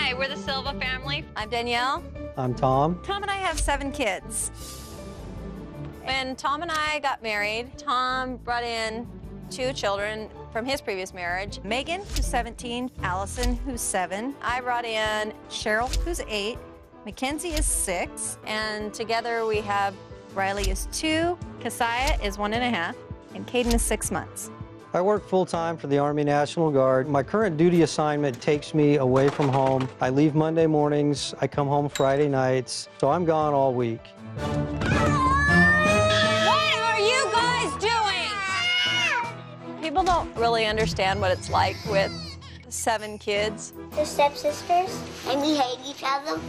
Hi, we're the Silva family. I'm Danielle. I'm Tom. Tom and I have 7 kids. When Tom and I got married, Tom brought in 2 children from his previous marriage. Megan, who's 17, Allison, who's 7. I brought in Cheryl, who's 8, Mackenzie is 6, and together we have Riley is 2, Keziah is 1.5, and Caden is 6 months. I work full-time for the Army National Guard. My current duty assignment takes me away from home. I leave Monday mornings, I come home Friday nights, so I'm gone all week. What are you guys doing? People don't really understand what it's like with 7 kids. They're stepsisters, and we hate each other.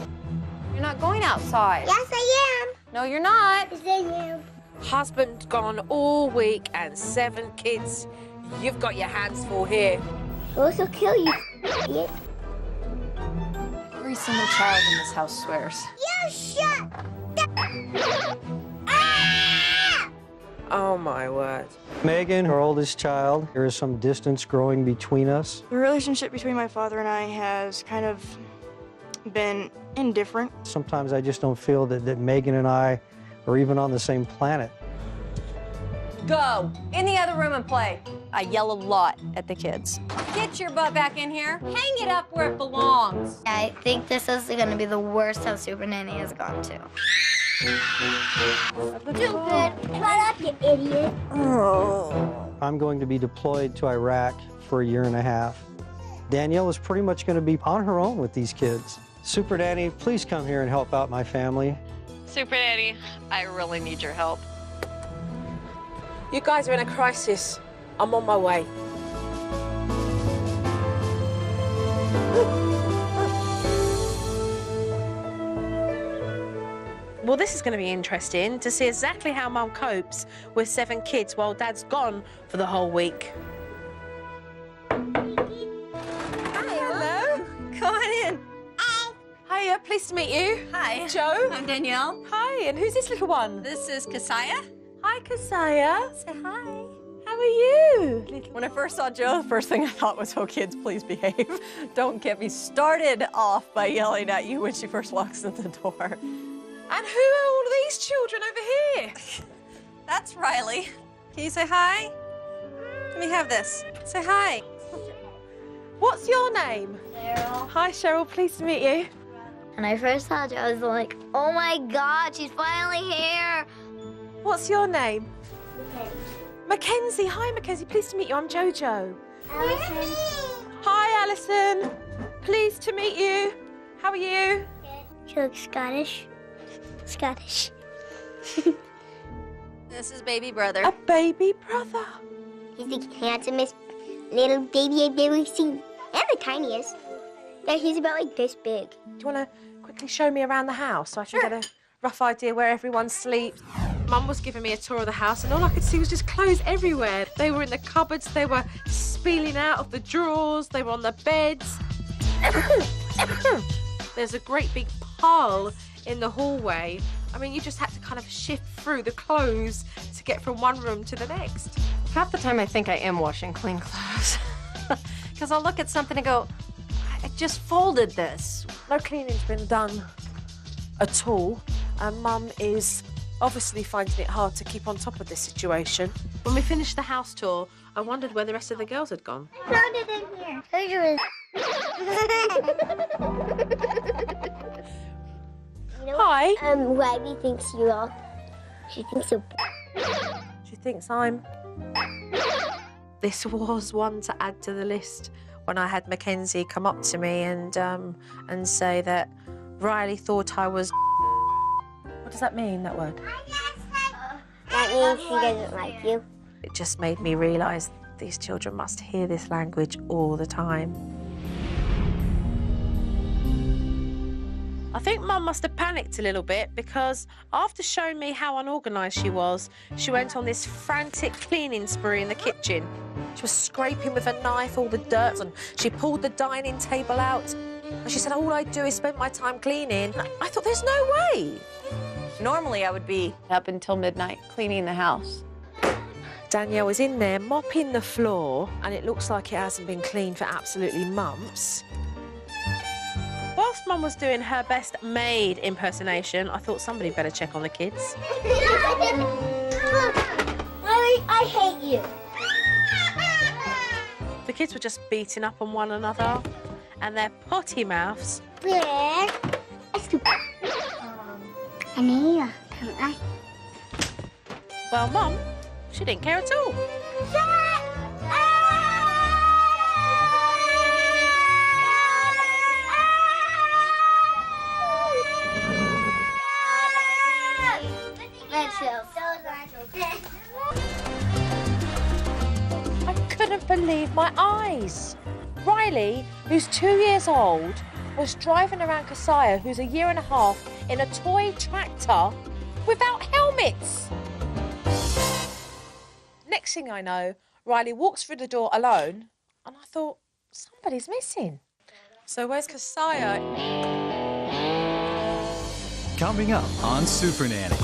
You're not going outside. Yes, I am. No, you're not. Yes, I am. Husband gone all week and 7 kids. You've got your hands full here. We'll also kill you, idiot. Every single child in this house swears. You shut Ah! Oh, my word. Megan, our oldest child, there is some distance growing between us. The relationship between my father and I has kind of been indifferent. Sometimes I just don't feel that Megan and I are even on the same planet. Go in the other room and play. I yell a lot at the kids. Get your butt back in here. Hang it up where it belongs. I think this is going to be the worst house Supernanny has gone to. Stupid. Shut up, you idiot. I'm going to be deployed to Iraq for 1.5 years. Danielle is pretty much going to be on her own with these kids. Supernanny, please come here and help out my family. Supernanny, I really need your help. You guys are in a crisis. I'm on my way. Well, this is going to be interesting to see exactly how Mum copes with 7 kids while Dad's gone for the whole week. Hello. Come on in. Hiya, pleased to meet you. Hi. Joe. I'm Danielle. Hi, and who's this little one? This is Keziah. Hi, Keziah. Say hi. How are you? When I first saw Joe, the first thing I thought was, oh, kids, please behave. Don't get me started off by yelling at you when she first walks in the door. And who are all these children over here? That's Riley. Can you say hi? Let me have this. Say hi. What's your name? Cheryl. Hi, Cheryl. Pleased to meet you. When I first saw her, I was like, oh my God, she's finally here. What's your name? Mackenzie. Hi, Mackenzie. Pleased to meet you. I'm Jojo. Allison. Hi, Alison. Pleased to meet you. How are you? She looks Scottish. Scottish. This is baby brother. A baby brother. He's the handsomest little baby I've ever seen. And the tiniest. Yeah, he's about like this big. Do you want to quickly show me around the house so I can get a rough idea where everyone sleeps? Mum was giving me a tour of the house and all I could see was just clothes everywhere. They were in the cupboards, they were spilling out of the drawers, they were on the beds. There's a great big pile in the hallway. I mean, you just had to kind of shift through the clothes to get from one room to the next. Half the time I think I am washing clean clothes. Because I'll look at something and go, I just folded this. No cleaning's been done at all, and Mum is obviously finding it hard to keep on top of this situation. When we finished the house tour, I wondered where the rest of the girls had gone. Found it in here. You know, Hi. Waggy thinks you all. She thinks you're. She thinks I'm... This was one to add to the list when I had Mackenzie come up to me and say that Riley thought I was... What does that mean, that word? That means she doesn't like you. It just made me realise these children must hear this language all the time. I think Mum must have panicked a little bit because after showing me how unorganised she was, she went on this frantic cleaning spree in the kitchen. She was scraping with a knife all the dirt and she pulled the dining table out. And she said, all I do is spend my time cleaning. I thought, there's no way. Normally I would be up until midnight cleaning the house. Danielle was in there mopping the floor and it looks like it hasn't been cleaned for absolutely months. Whilst Mum was doing her best maid impersonation, I thought somebody better check on the kids. I hate you. The kids were just beating up on one another, and their potty mouths. Where? Annie, don't I? Well, Mum, she didn't care at all. I couldn't believe my eyes. Riley, who's 2 years old, was driving around Keziah, who's a year and a half, in a toy tractor without helmets. Next thing I know, Riley walks through the door alone, and I thought, somebody's missing. So where's Keziah? Coming up on Supernanny,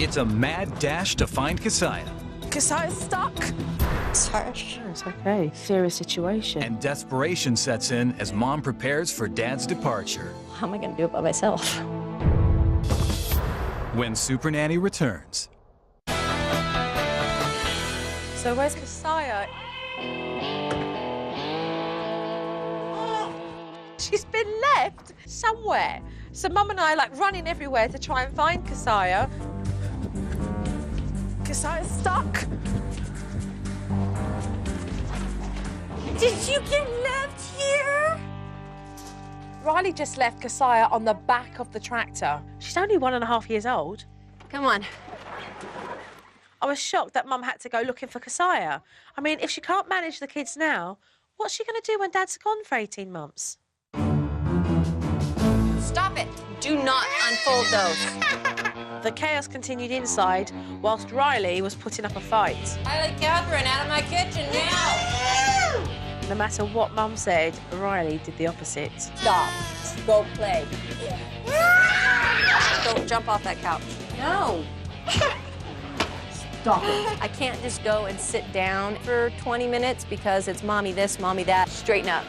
it's a mad dash to find Keziah. Keziah's stuck. Sorry. Oh, it's okay. Serious situation. And desperation sets in as Mom prepares for Dad's departure. How am I going to do it by myself? When Supernanny returns. So where's Keziah? She's been left somewhere. So Mum and I are like running everywhere to try and find Keziah. Keziah's stuck. Did you get left here? Riley just left Keziah on the back of the tractor. She's only 1.5 years old. Come on. I was shocked that Mum had to go looking for Keziah. I mean, if she can't manage the kids now, what's she going to do when Dad's gone for 18 months? Stop it. Do not unfold those. The chaos continued inside, whilst Riley was putting up a fight. Riley, Catherine, out of my kitchen now. No matter what Mum said, Riley did the opposite. Stop. Go play. Don't jump off that couch. No. Stop it. I can't just go and sit down for 20 minutes because it's mommy this, mommy that. Straighten up.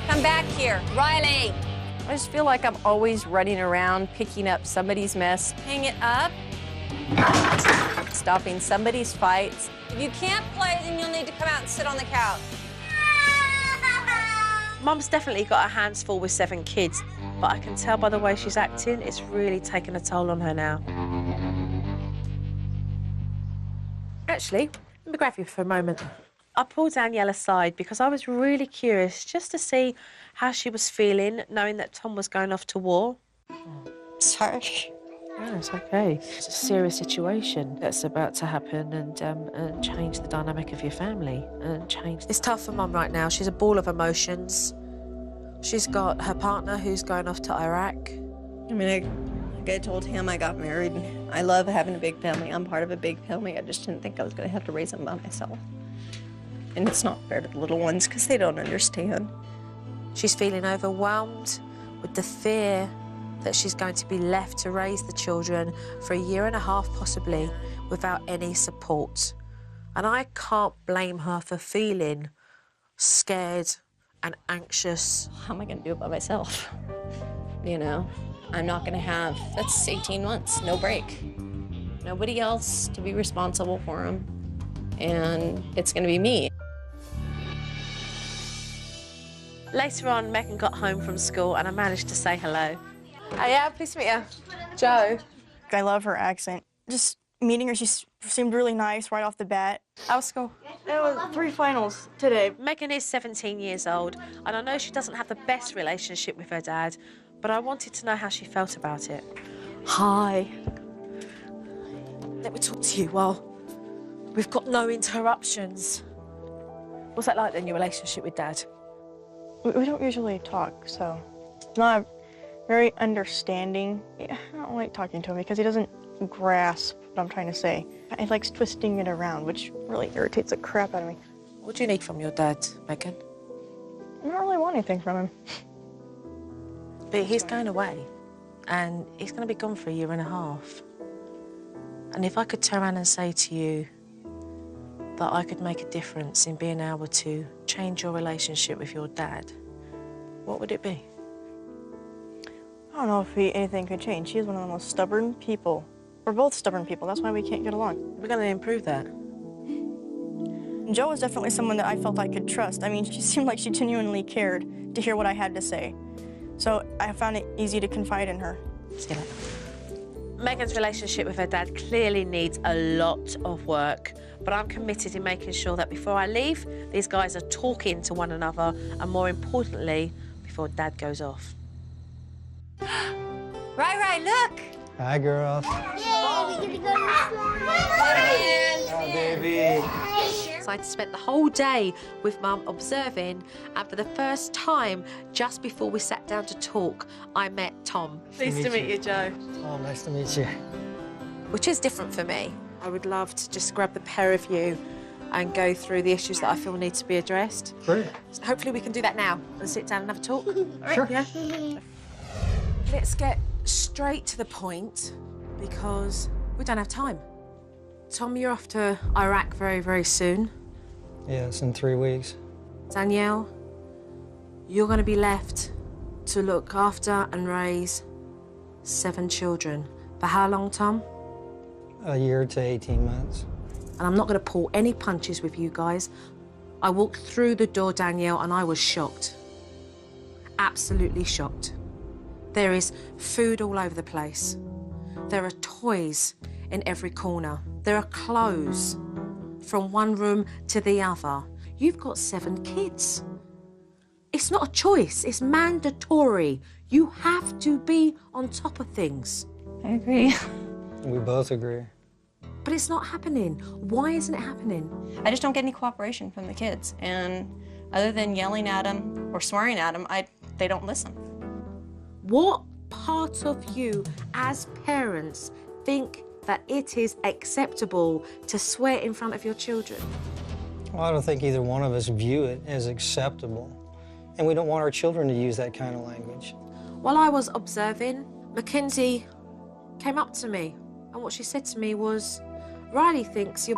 Come back here. Riley. I just feel like I'm always running around, picking up somebody's mess. Hang it up. Stopping somebody's fights. If you can't play, then you'll need to come out and sit on the couch. Mum's definitely got her hands full with 7 kids, but I can tell by the way she's acting, it's really taken a toll on her now. Actually, let me grab you for a moment. I pulled Danielle aside because I was really curious just to see how she was feeling, knowing that Tom was going off to war. Sorry. No, it's okay. It's a serious situation that's about to happen and change the dynamic of your family and change. It's tough for Mum right now. She's a ball of emotions. She's got her partner who's going off to Iraq. I mean, like I told him, I got married. I love having a big family. I'm part of a big family. I just didn't think I was going to have to raise them by myself. And it's not fair to the little ones because they don't understand. She's feeling overwhelmed with the fear that she's going to be left to raise the children for 1.5 years possibly without any support. And I can't blame her for feeling scared and anxious. How am I going to do it by myself? You know, I'm not going to have, that's 18 months, no break. Nobody else to be responsible for them. And it's going to be me. Later on, Megan got home from school and I managed to say hello. Oh, yeah, pleased to meet you. Joe. I love her accent. Just meeting her, she seemed really nice right off the bat. How was school? There was 3 finals today. Megan is 17 years old, and I know she doesn't have the best relationship with her dad, but I wanted to know how she felt about it. Hi. Let me talk to you while we've got no interruptions. What's that like then, your relationship with Dad? We don't usually talk, so it's not very understanding. I don't like talking to him because he doesn't grasp what I'm trying to say. He likes twisting it around, which really irritates the crap out of me. What do you need from your dad, Megan? I don't really want anything from him. But he's going away, and he's going to be gone for 1.5 years. And if I could turn around and say to you that I could make a difference in being able to change your relationship with your dad, what would it be? I don't know if anything could change. She's one of the most stubborn people. We're both stubborn people. That's why we can't get along. We're going to improve that. Joe was definitely someone that I felt I could trust. I mean, she seemed like she genuinely cared to hear what I had to say. So I found it easy to confide in her. See that? Megan's relationship with her dad clearly needs a lot of work, but I'm committed in making sure that before I leave, these guys are talking to one another, and more importantly, before Dad goes off. Right, look. Hi, girls. Yay, we get to go to Oh, baby. So I spent the whole day with Mum observing, and for the first time, just before we sat down to talk, I met Tom. Pleased to meet you, Joe. Oh, nice to meet you. Which is different for me. I would love to just grab the pair of you and go through the issues that I feel need to be addressed. Great. So hopefully we can do that now and sit down and have a talk. All right, Sure. yeah? Let's get straight to the point because we don't have time. Tom, you're off to Iraq very, very soon. Yes, in 3 weeks. Danielle, you're going to be left to look after and raise 7 children. For how long, Tom? A year to 18 months. And I'm not going to pull any punches with you guys. I walked through the door, Danielle, and I was shocked. Absolutely shocked. There is food all over the place. There are toys in every corner. There are clothes from one room to the other. You've got 7 kids. It's not a choice, it's mandatory. You have to be on top of things. I agree. We both agree. But it's not happening. Why isn't it happening? I just don't get any cooperation from the kids. And other than yelling at them or swearing at them, they don't listen. What part of you as parents think that it is acceptable to swear in front of your children? Well, I don't think either one of us view it as acceptable. And we don't want our children to use that kind of language. While I was observing, Mackenzie came up to me, and what she said to me was, Riley thinks you're...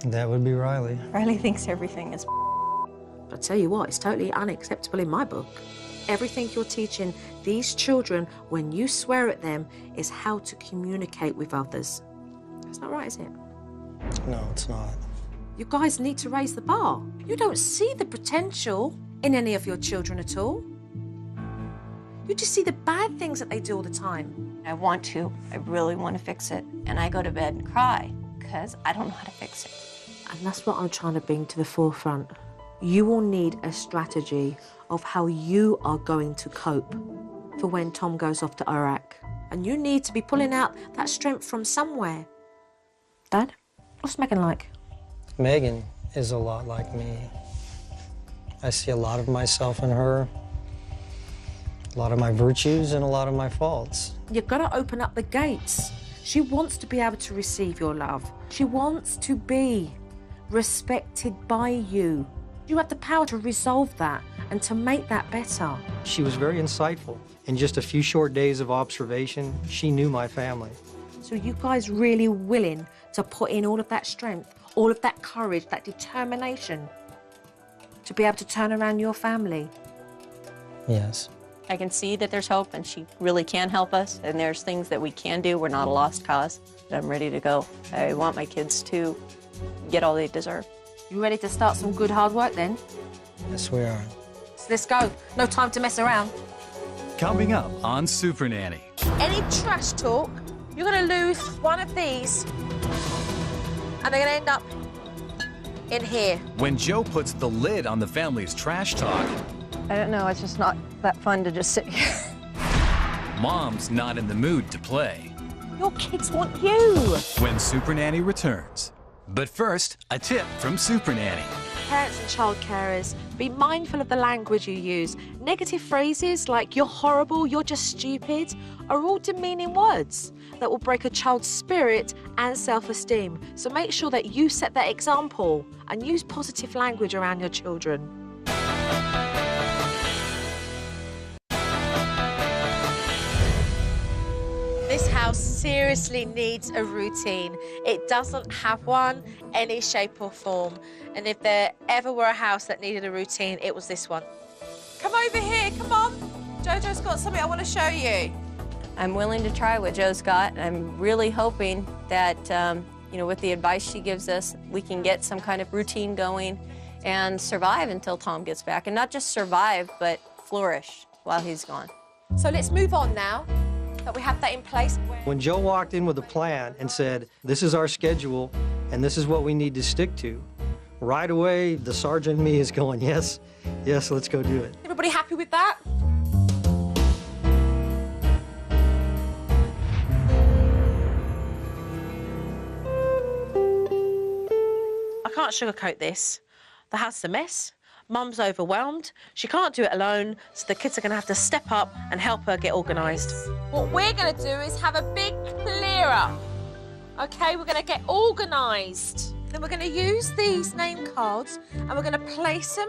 That would be Riley. Riley thinks everything is. But I tell you what, it's totally unacceptable in my book. Everything you're teaching these children when you swear at them is how to communicate with others. That's not right, is it? No, it's not. You guys need to raise the bar. You don't see the potential in any of your children at all. You just see the bad things that they do all the time. I want to. I really want to fix it. And I go to bed and cry because I don't know how to fix it. And that's what I'm trying to bring to the forefront. You will need a strategy of how you are going to cope for when Tom goes off to Iraq. And you need to be pulling out that strength from somewhere. Dad, what's Megan like? Megan is a lot like me. I see a lot of myself in her, a lot of my virtues and a lot of my faults. You've got to open up the gates. She wants to be able to receive your love. She wants to be respected by you. You have the power to resolve that and to make that better. She was very insightful. In just a few short days of observation, she knew my family. So you guys really willing to put in all of that strength, all of that courage, that determination to be able to turn around your family? Yes. I can see that there's hope and she really can help us. And there's things that we can do. We're not a lost cause. I'm ready to go. I want my kids to get all they deserve. You ready to start some good hard work then? Yes, we are. So let's go. No time to mess around. Coming up on Supernanny. Any trash talk, you're going to lose one of these and they're going to end up in here. When Joe puts the lid on the family's trash talk, I don't know. It's just not that fun to just sit here. Mom's not in the mood to play. Your kids want you. When Supernanny returns. But first, a tip from Supernanny. Parents and child carers, be mindful of the language you use. Negative phrases like you're horrible, you're just stupid are all demeaning words that will break a child's spirit and self-esteem. So make sure that you set that example and use positive language around your children. This house house seriously needs a routine. It doesn't have one, any shape or form. And if there ever were a house that needed a routine, it was this one. Come over here, come on. Jojo's got something I want to show you. I'm willing to try what Joe's got. I'm really hoping that, you know, with the advice she gives us, we can get some kind of routine going and survive until Tom gets back. And not just survive, but flourish while he's gone. So let's move on now that we have that in place. When Joe walked in with a plan and said, this is our schedule and this is what we need to stick to, right away, the sergeant in me is going, yes, yes, let's go do it. Everybody happy with that? I can't sugarcoat this. The house is a mess. Mum's overwhelmed. She can't do it alone, so the kids are going to have to step up and help her get organised. What we're going to do is have a big clear-up. OK, we're going to get organised. Then we're going to use these name cards and we're going to place them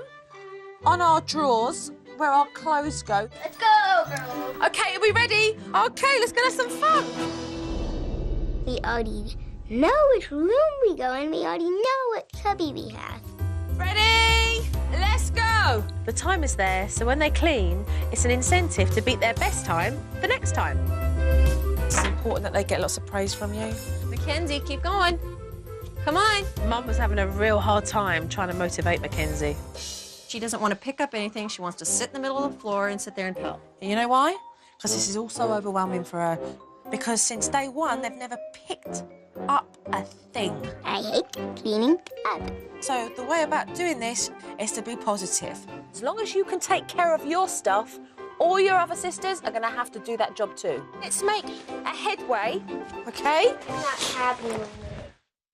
on our drawers where our clothes go. Let's go, girls. OK, are we ready? OK, let's go have some fun. We already know which room we go in. We already know what cubby we have. Ready? Let's go. The time is there, so when they clean, it's an incentive to beat their best time the next time. It's important that they get lots of praise from you. Mackenzie, keep going. Come on. Mum was having a real hard time trying to motivate Mackenzie. She doesn't want to pick up anything. She wants to sit in the middle of the floor and sit there and help. You know why? Because this is also overwhelming for her. Because since day one, they've never picked up a thing. I hate cleaning up. So the way about doing this is to be positive. As long as you can take care of your stuff, all your other sisters are going to have to do that job too. Let's make a headway, OK? I'm not happy with it.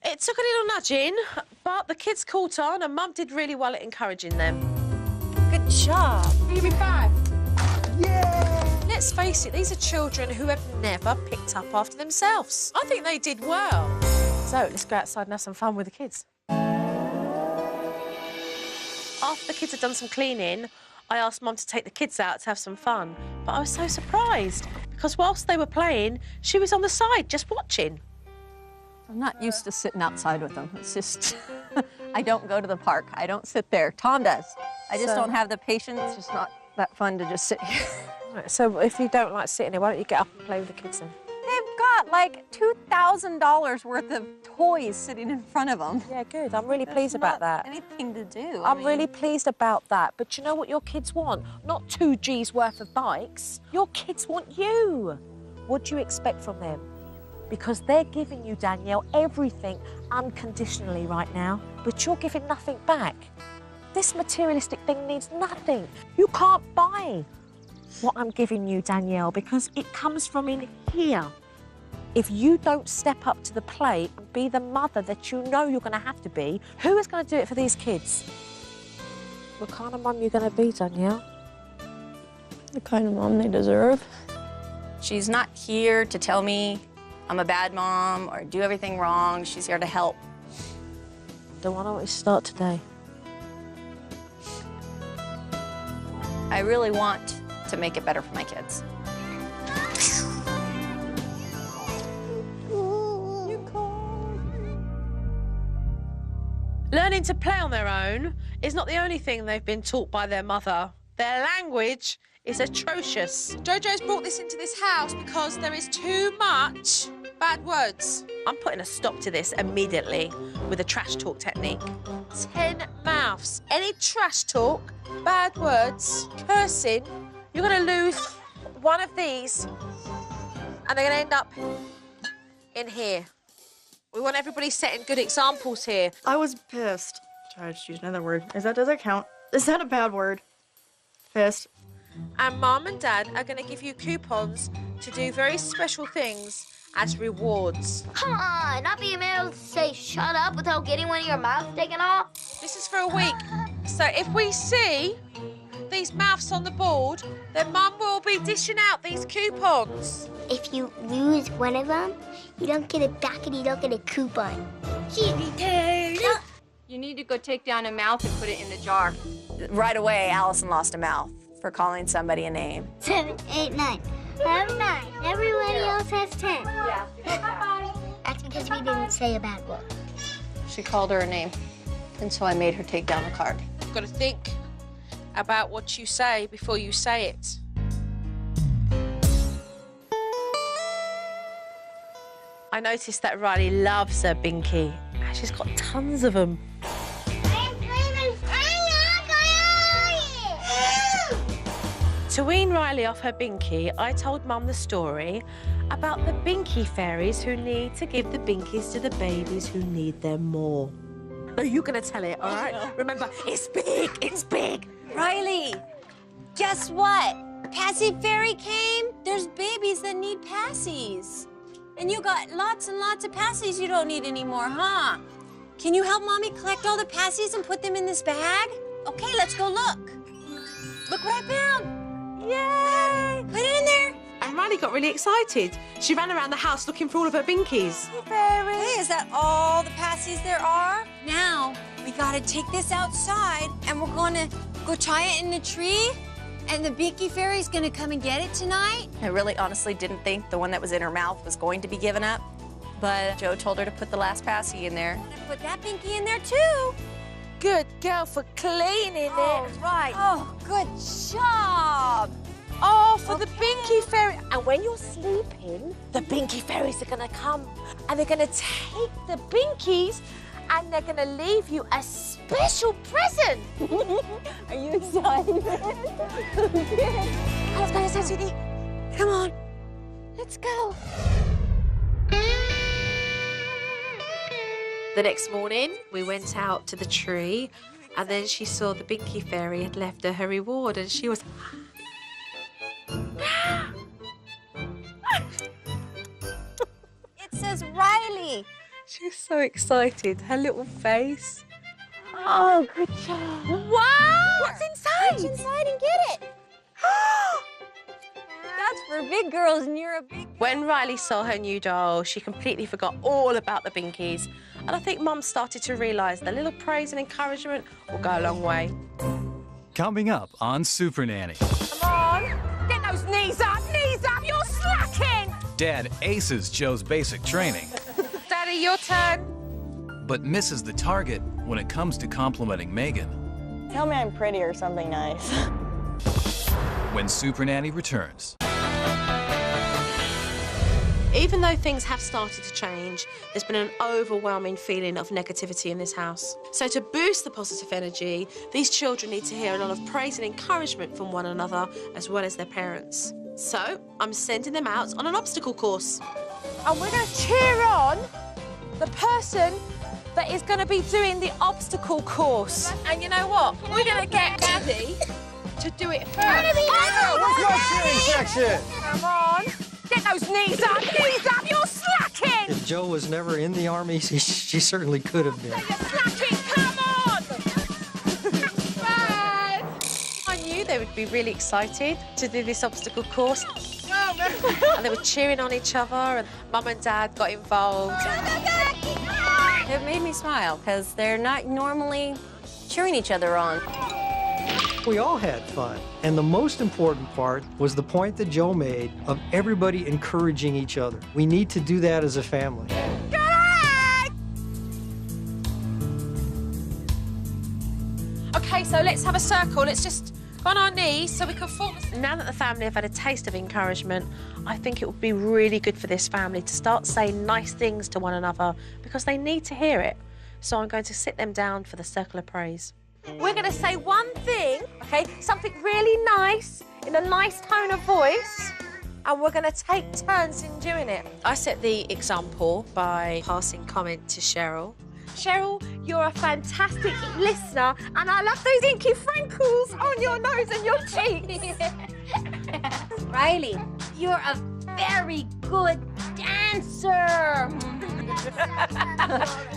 It took a little nudging, but the kids caught on and Mum did really well at encouraging them. Good job. Give me 5. Yeah! Let's face it, these are children who have never picked up after themselves. I think they did well. So let's go outside and have some fun with the kids. After the kids had done some cleaning, I asked Mum to take the kids out to have some fun. But I was so surprised, because whilst they were playing, she was on the side just watching. I'm not used to sitting outside with them. It's just, I don't go to the park. I don't sit there. Tom does. I just don't have the patience. It's just not that fun to just sit here. Right, so if you don't like sitting there, why don't you get up and play with the kids then? They've got like $2,000 worth of toys sitting in front of them. Yeah, good. I'm really pleased about that. Anything to do. I'm really pleased about that. But you know what your kids want? Not 2 G's worth of bikes. Your kids want you. What do you expect from them? Because they're giving you, Danielle, everything unconditionally right now, but you're giving nothing back. This materialistic thing needs nothing. You can't buy what I'm giving you, Danielle, because it comes from in here. If you don't step up to the plate and be the mother that you know you're going to have to be, who is going to do it for these kids? What kind of mum are you going to be, Danielle? The kind of mom they deserve. She's not here to tell me I'm a bad mom or do everything wrong. She's here to help. Then why don't we start today? I really want to make it better for my kids. Learning to play on their own is not the only thing they've been taught by their mother. Their language is atrocious. Jojo's brought this into this house because there is too much bad words. I'm putting a stop to this immediately with a trash talk technique. 10 mouths. Any trash talk, bad words, cursing, you're going to lose one of these and they're going to end up in here. We want everybody setting good examples here. I was pissed. Try to choose another word. Does that count? Is that a bad word? Pissed. And Mum and Dad are going to give you coupons to do very special things as rewards. Come on, not being able to say shut up without getting one of your mouths taken off. This is for a week. So if we see these mouths on the board, then Mum will be dishing out these coupons. If you lose one of them, you don't get it back and you don't get a coupon. You need to go take down a mouth and put it in the jar. Right away, Allison lost a mouth for calling somebody a name. 7, 8, 9. have 9. Everybody else has 10. Yeah. That's because we didn't say a bad word. She called her a name, and so I made her take down the card. You've got to think about what you say before you say it. I noticed that Riley loves her binky. And she's got tons of them. To wean Riley off her binky, I told Mum the story about the binky fairies who need to give the binkies to the babies who need them more. No, you're going to tell it, all right? Remember, it's big, it's big. Riley, guess what? Passy Fairy came. There's babies that need passies. And you got lots and lots of passies you don't need anymore, huh? Can you help Mommy collect all the passies and put them in this bag? Okay, let's go look. Look what I found. Yay! Put it in there. And Riley got really excited. She ran around the house looking for all of her binkies. Hey, is that all the passies there are? Now, we gotta take this outside and we're gonna go tie it in the tree and the binky fairy's gonna come and get it tonight. I really honestly didn't think the one that was in her mouth was going to be given up, but Joe told her to put the last passy in there. And put that binky in there too. Good girl for cleaning it. Right. Oh, good job. Oh, for the binky fairy. And when you're sleeping, the binky fairies are going to come and they're going to take the binkies and they're going to leave you a special present. Are you excited? Let's go inside, sweetie. Come on. Let's go. The next morning, we went out to the tree and then she saw the binky fairy had left her reward and she was... It says Riley. She was so excited. Her little face. Oh, good job. Wow! What's inside? Reach inside and get it. That's for big girls and you're a big girl. When Riley saw her new doll, she completely forgot all about the binkies. And I think Mum started to realise that a little praise and encouragement will go a long way. Coming up on Supernanny. Come on, get those knees up, you're slacking! Dad aces Joe's basic training, Daddy, your turn. but misses the target when it comes to complimenting Megan. Tell me I'm pretty or something nice. When Supernanny returns. Even though things have started to change, there's been an overwhelming feeling of negativity in this house. So to boost the positive energy, these children need to hear a lot of praise and encouragement from one another, as well as their parents. So I'm sending them out on an obstacle course. And we're going to cheer on the person that is going to be doing the obstacle course. And you know what? We're going to get Daddy to do it first. Where's my cheering section? Come on. Get those knees up, you're slacking! If Joe was never in the Army, she certainly could have been. You're slacking, come on! Right. I knew they would be really excited to do this obstacle course. And they were cheering on each other, and Mum and Dad got involved. It made me smile because they're not normally cheering each other on. We all had fun. And the most important part was the point that Joe made of everybody encouraging each other. We need to do that as a family. Okay, so let's have a circle. Let's just go on our knees so we can form. Now that the family have had a taste of encouragement, I think it would be really good for this family to start saying nice things to one another because they need to hear it. So I'm going to sit them down for the circle of praise. We're going to say one thing, okay, something really nice, in a nice tone of voice, and we're going to take turns in doing it. I set the example by passing comment to Cheryl. Cheryl, you're a fantastic listener, and I love those inky freckles on your nose and your cheeks. Riley, you're a very good dancer.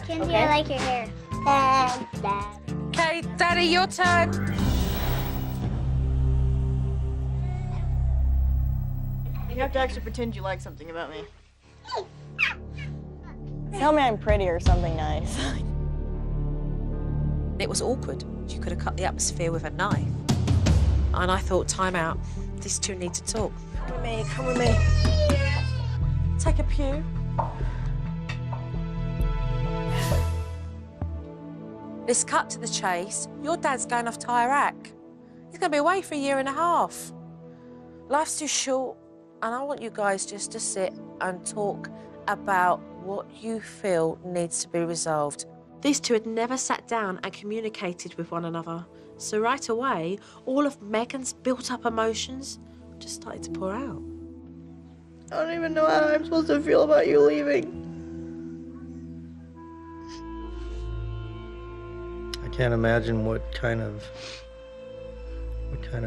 Kenzie, I like your hair. Okay, Daddy, your turn. You have to actually pretend you like something about me. Tell me I'm pretty or something nice. It was awkward. You could have cut the atmosphere with a knife. And I thought, time out. These two need to talk. Come with me, come with me. Take a pew. Let's cut to the chase. Your dad's going off to Iraq. He's going to be away for 1.5 years. Life's too short, and I want you guys just to sit and talk about what you feel needs to be resolved. These two had never sat down and communicated with one another. So right away, all of Megan's built-up emotions just started to pour out. I don't even know how I'm supposed to feel about you leaving. I can't imagine what kind of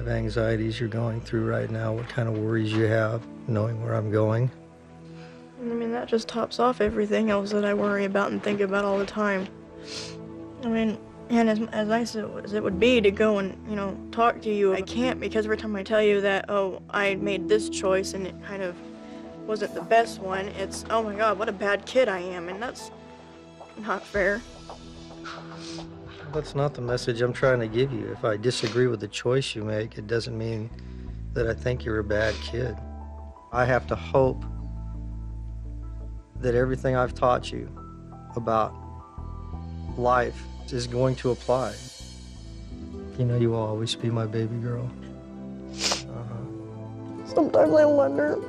anxieties you're going through right now, what kind of worries you have, knowing where I'm going. I mean, that just tops off everything else that I worry about and think about all the time. I mean, and as nice as it would be to go and, you know, talk to you, I can't, because every time I tell you that, oh, I made this choice and it kind of wasn't the best one, it's, oh my God, what a bad kid I am, and that's not fair. That's not the message I'm trying to give you. If I disagree with the choice you make, it doesn't mean that I think you're a bad kid. I have to hope that everything I've taught you about life is going to apply. You know, you will always be my baby girl. Sometimes I wonder.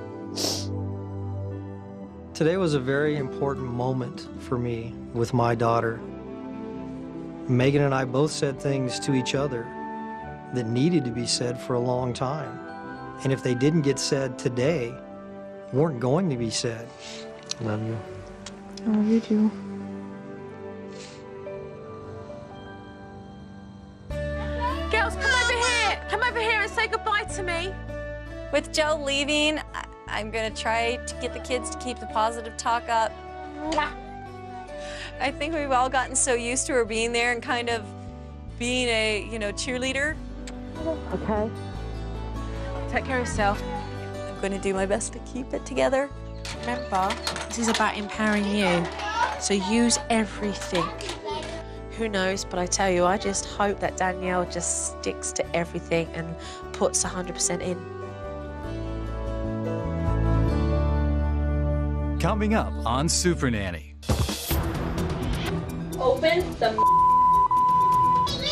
Today was a very important moment for me with my daughter. Megan and I both said things to each other that needed to be said for a long time. And if they didn't get said today, weren't going to be said. Love you. I love you too. Girls, come over here. Come over here and say goodbye to me. With Joe leaving, I'm gonna try to get the kids to keep the positive talk up. I think we've all gotten so used to her being there and kind of being a, you know, cheerleader. Okay. Take care of yourself. I'm gonna do my best to keep it together. Remember, this is about empowering you. So use everything. Who knows, but I tell you, I just hope that Danielle just sticks to everything and puts 100% in. Coming up on Supernanny. Open the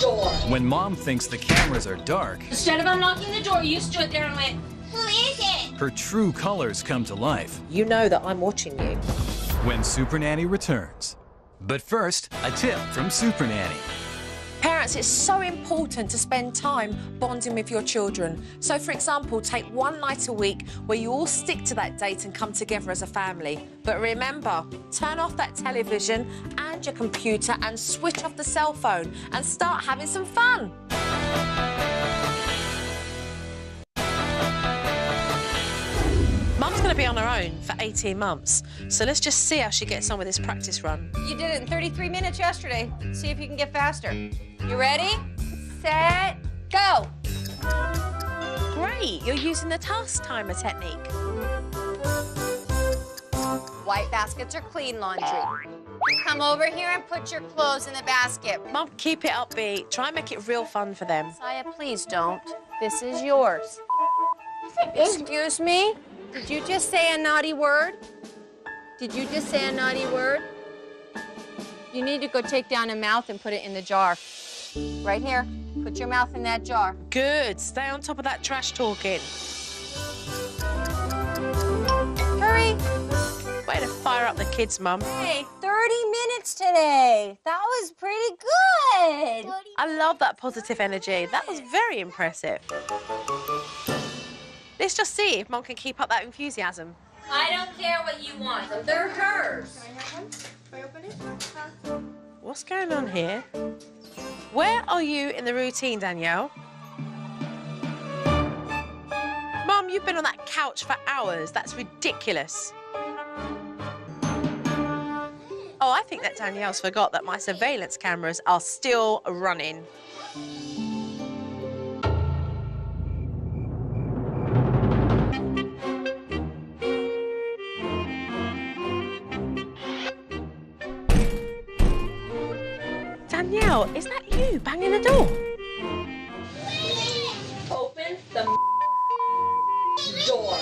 door. When mom thinks the cameras are dark, Instead of unlocking the door, you stood there and went, who is it? her true colors come to life. You know that I'm watching you. When Supernanny returns. But first, a tip from Supernanny. Parents, it's so important to spend time bonding with your children. So, for example, take one night a week where you all stick to that date and come together as a family. But remember, turn off that television and your computer and switch off the cell phone and start having some fun. Mum's going to be on her own for 18 months, so let's just see how she gets on with this practice run. You did it in 33 minutes yesterday. See if you can get faster. You ready? Set, go. Great, you're using the task timer technique. White baskets are clean laundry. Come over here and put your clothes in the basket. Mum, keep it upbeat. Try and make it real fun for them. Saya, please don't. This is yours. Excuse me? Did you just say a naughty word? Did you just say a naughty word? You need to go take down a mouth and put it in the jar. Right here. Put your mouth in that jar. Good. Stay on top of that trash talking. Hurry. Way to fire up the kids, Mum. Hey, 30 minutes today. That was pretty good. I love that positive energy. That was very impressive. Let's just see if Mum can keep up that enthusiasm. I don't care what you want. They're hers. What's going on here? Where are you in the routine, Danielle? Mum, you've been on that couch for hours. That's ridiculous. Oh, I think that Danielle's forgot that my surveillance cameras are still running. Danielle, is that you banging the door? Open the door.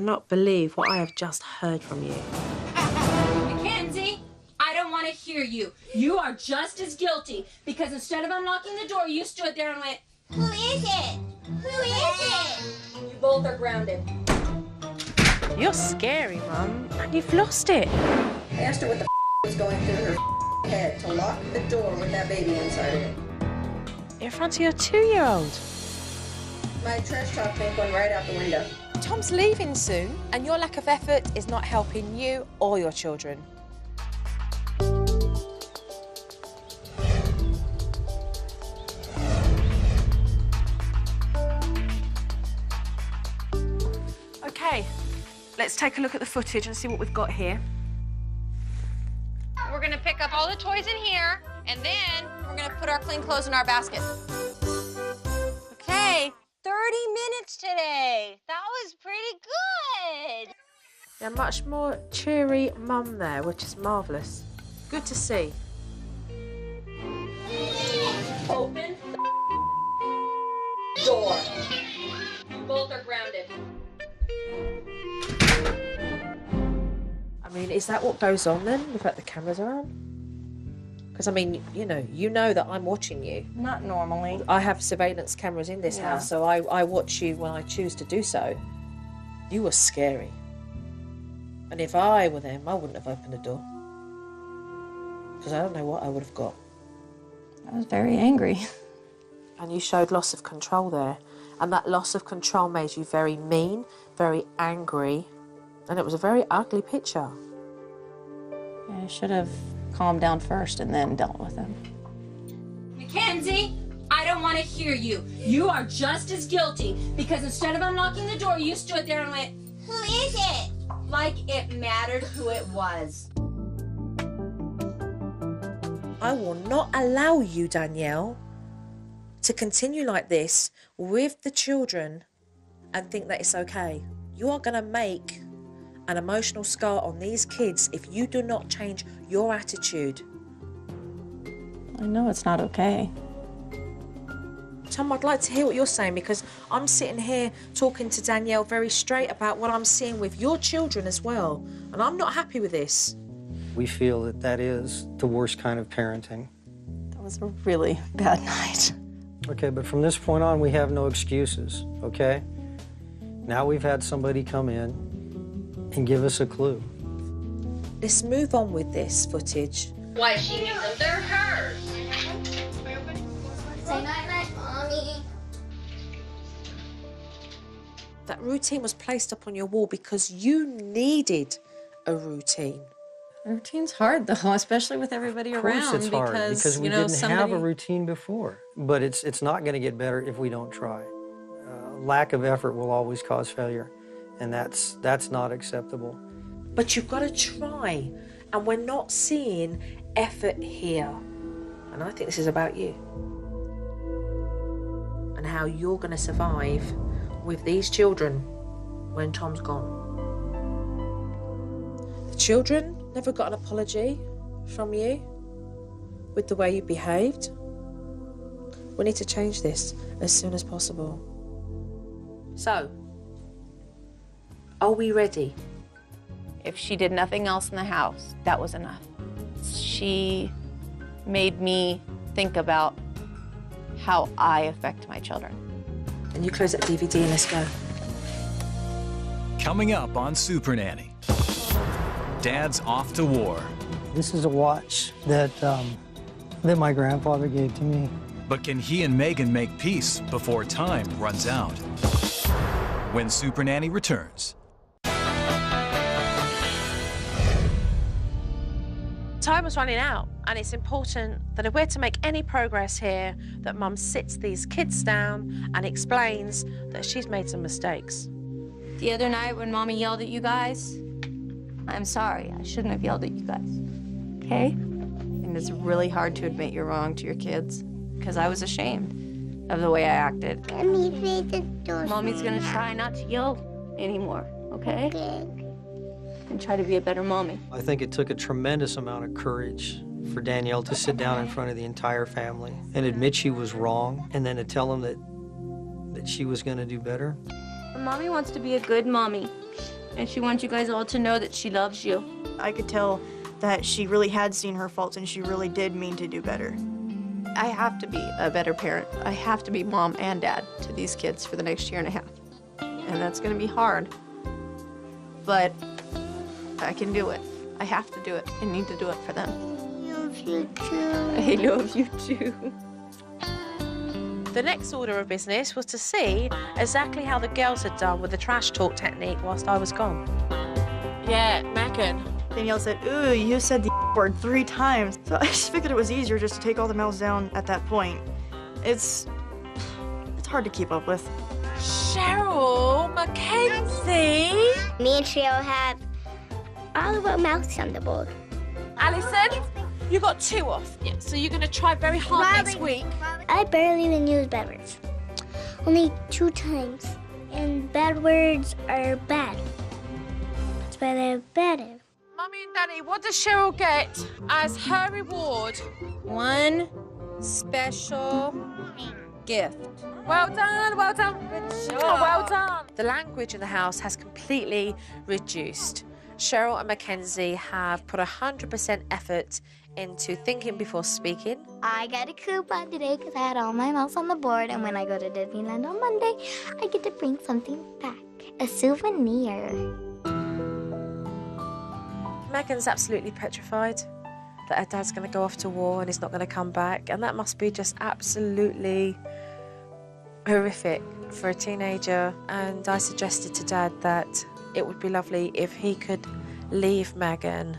cannot believe what I have just heard from you. Mackenzie, I don't want to hear you. You are just as guilty because instead of unlocking the door, you stood there and went, "Who is it? Who is it?" You both are grounded. You're scary, Mum, and you've lost it. I asked her what the was going through her head to lock the door with that baby inside of it. In front of your 2-year-old. My trash talk thing went right out the window. Tom's leaving soon, and your lack of effort is not helping you or your children. Okay, let's take a look at the footage and see what we've got here. We're gonna pick up all the toys in here, and then we're gonna put our clean clothes in our basket. Okay, 30 minutes today. That was pretty good. A much more cheery mum there, which is marvellous. Good to see. Open the door. You both are grounded. I mean, is that what goes on then, without the cameras are on? Because, I mean, you know that I'm watching you. Not normally. I have surveillance cameras in this house, so I watch you when I choose to do so. You were scary. And if I were them, I wouldn't have opened the door. Because I don't know what I would have got. I was very angry. And you showed loss of control there. And that loss of control made you very mean, very angry. And it was a very ugly picture. I should have calmed down first and then dealt with him. Mackenzie, I don't want to hear you. You are just as guilty because instead of unlocking the door, you stood there and went, "Who is it?" Like it mattered who it was. I will not allow you, Danielle, to continue like this with the children and think that it's okay. You are going to make an emotional scar on these kids if you do not change your attitude. I know it's not okay. Tom, I'd like to hear what you're saying because I'm sitting here talking to Danielle very straight about what I'm seeing with your children as well, and I'm not happy with this. We feel that that is the worst kind of parenting. That was a really bad night. Okay, but from this point on, we have no excuses, okay? Now we've had somebody come in and give us a clue. Let's move on with this footage. Why she needs them? They're hers. Say night-night, Mommy. That routine was placed up on your wall because you needed a routine. Routine's hard though, especially with everybody Of around. course it's hard because we didn't have a routine before. But it's not going to get better if we don't try. Lack of effort will always cause failure, and that's not acceptable. But you've got to try, and we're not seeing effort here. And I think this is about you and how you're going to survive with these children when Tom's gone. The children never got an apology from you with the way you behaved. We need to change this as soon as possible. So, are we ready? If she did nothing else in the house, that was enough. She made me think about how I affect my children. And you close that DVD and let's go. Coming up on Supernanny. Dad's off to war. This is a watch that my grandfather gave to me. But can he and Megan make peace before time runs out? When Supernanny returns. Time is running out, and it's important that if we're to make any progress here, that Mum sits these kids down and explains that she's made some mistakes. The other night when Mommy yelled at you guys, I'm sorry. I shouldn't have yelled at you guys, okay? And it's really hard to admit you're wrong to your kids because I was ashamed of the way I acted. Mommy, face the door. Mommy's gonna try not to yell anymore, okay? Okay. And try to be a better mommy. I think it took a tremendous amount of courage for Danielle to sit down in front of the entire family and admit she was wrong, and then to tell them that she was going to do better. Mommy wants to be a good mommy. And she wants you guys all to know that she loves you. I could tell that she really had seen her faults and she really did mean to do better. I have to be a better parent. I have to be mom and dad to these kids for the next year and a half. And that's gonna be hard. But I can do it. I have to do it. I need to do it for them. I love you too. I love you too. The next order of business was to see exactly how the girls had done with the trash talk technique whilst I was gone. Yeah, Megan. Danielle said, ooh, you said the word 3 times. So I just figured it was easier just to take all the mouths down at that point. It's hard to keep up with. Cheryl, Mackenzie. Me and Cheryl have all of our mouths on the board. Alison, you got 2 off. Yeah, so you're gonna try very hard next week. I barely even use bad words. Only 2 times. And bad words are bad. That's why they're bad. Mummy and Daddy, what does Cheryl get as her reward? One special gift. Well done, well done. Good job. Oh, well done. The language in the house has completely reduced. Cheryl and Mackenzie have put 100% effort into thinking before speaking. I got a coupon today because I had all my mouths on the board, and when I go to Disneyland on Monday, I get to bring something back. A souvenir. Megan's absolutely petrified that her dad's going to go off to war and he's not going to come back, and that must be just absolutely horrific for a teenager. And I suggested to Dad that it would be lovely if he could leave Megan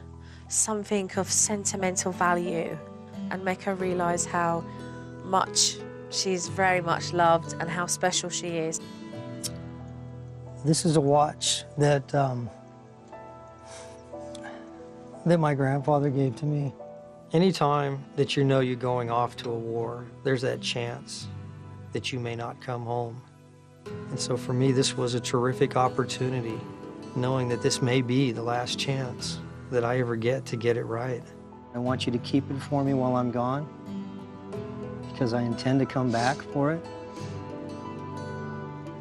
something of sentimental value and make her realise how much she's very much loved and how special she is. This is a watch that that my grandfather gave to me. Anytime that you know you're going off to a war, there's that chance that you may not come home. And so for me, this was a terrific opportunity, knowing that this may be the last chance that I ever get to get it right. I want you to keep it for me while I'm gone, because I intend to come back for it.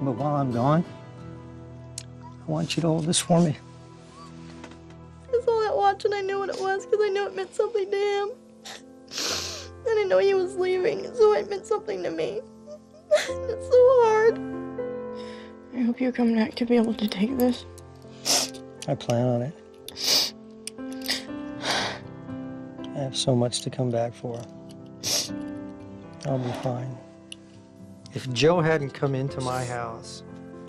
But while I'm gone, I want you to hold this for me. I saw that watch and I knew what it was because I knew it meant something to him. And I know he was leaving, so it meant something to me. It's so hard. I hope you come back to be able to take this. I plan on it. I have so much to come back for. I'll be fine. If Joe hadn't come into my house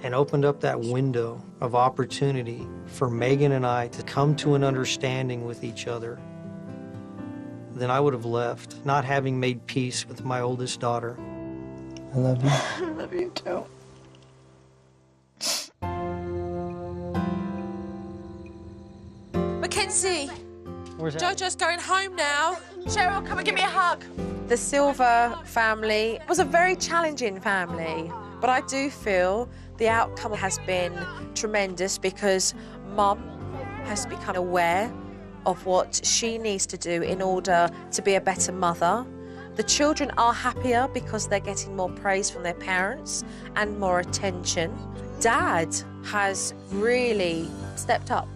and opened up that window of opportunity for Megan and I to come to an understanding with each other, then I would have left, not having made peace with my oldest daughter. I love you. I love you too. Mackenzie, Where's that? Jojo's going home now. Cheryl, come and give me a hug. The Silver family was a very challenging family, but I do feel the outcome has been tremendous because Mum has become aware of what she needs to do in order to be a better mother. The children are happier because they're getting more praise from their parents and more attention. Dad has really stepped up.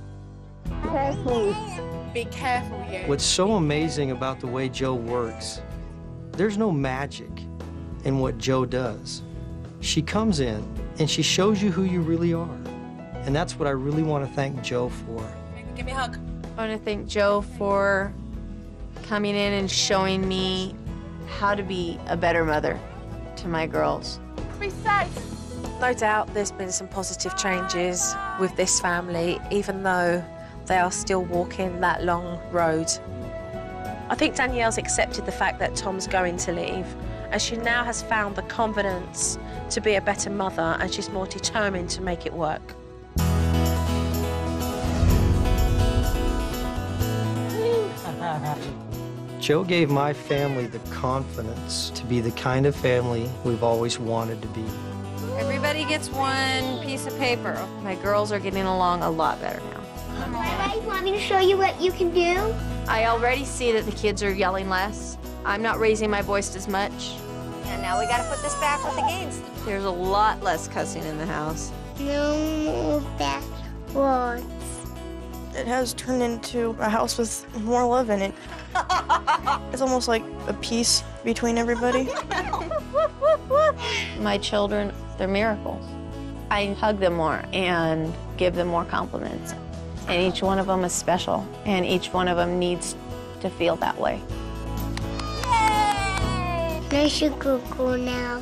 Be careful, you. What's so amazing about the way Joe works, there's no magic in what Joe does. She comes in and she shows you who you really are. And that's what I really want to thank Joe for. Give me a hug. I want to thank Joe for coming in and showing me how to be a better mother to my girls. Be safe. No doubt there's been some positive changes with this family, even though they are still walking that long road. I think Danielle's accepted the fact that Tom's going to leave, and she now has found the confidence to be a better mother, and she's more determined to make it work. Joe gave my family the confidence to be the kind of family we've always wanted to be. Everybody gets one piece of paper. My girls are getting along a lot better now. Grandma, you want me to show you what you can do? I already see that the kids are yelling less. I'm not raising my voice as much. And now we gotta put this back with the games. There's a lot less cussing in the house. No more back What? It has turned into a house with more love in it. It's almost like a peace between everybody. My children, they're miracles. I hug them more and give them more compliments. And each one of them is special, and each one of them needs to feel that way. I should go now.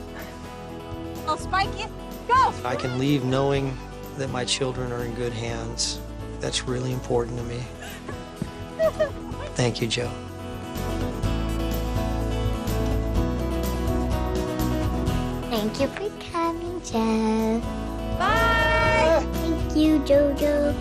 I'll spike you. Go! I can leave knowing that my children are in good hands. That's really important to me. Thank you, Joe. Thank you for coming, Joe. Bye! Thank you, Jojo.